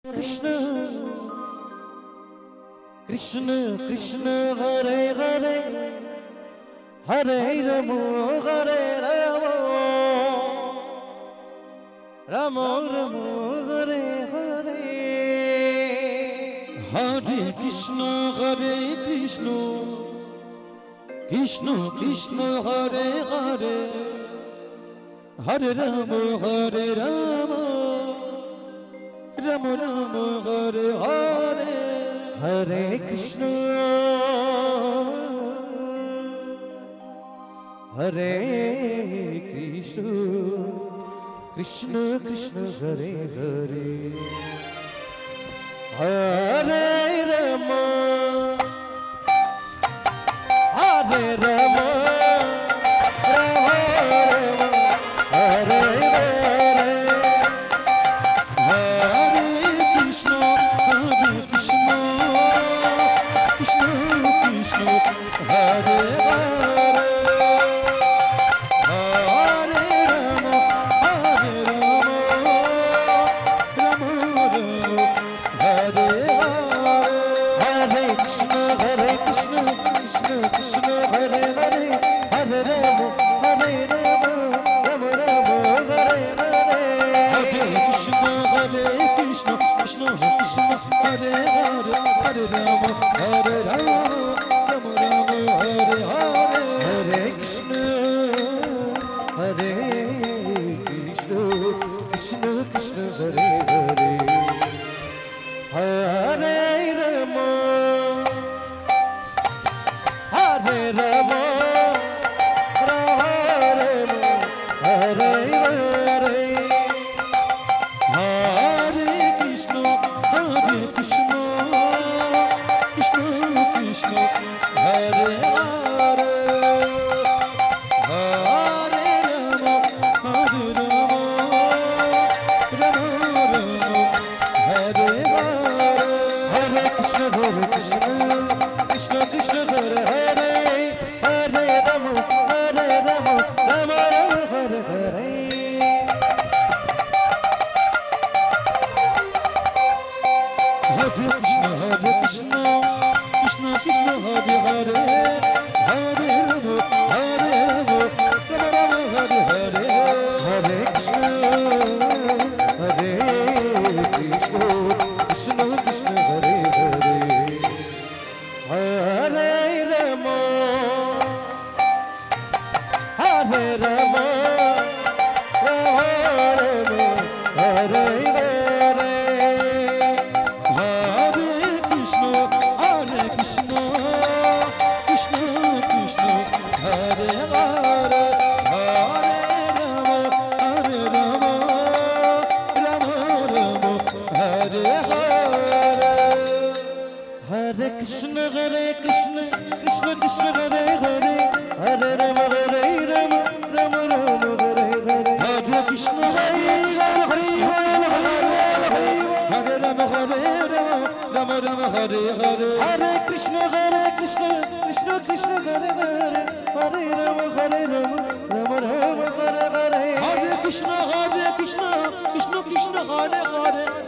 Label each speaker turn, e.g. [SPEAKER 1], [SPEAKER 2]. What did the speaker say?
[SPEAKER 1] Krishna Krishna Krishna Hare Hare Hare Rama Hare Rama Rama Rama Hare Hare Hare Krishna Hare Krishna Krishna Krishna Hare Hare Hare Rama Hare Rama Rama Rama Hare Hare Hare Krishna Hare Krishna Krishna Krishna Hare Hare Hare Rama Hare Rama Rama Rama Hare
[SPEAKER 2] Krishna Krishna Krishna Krishna Hare Hare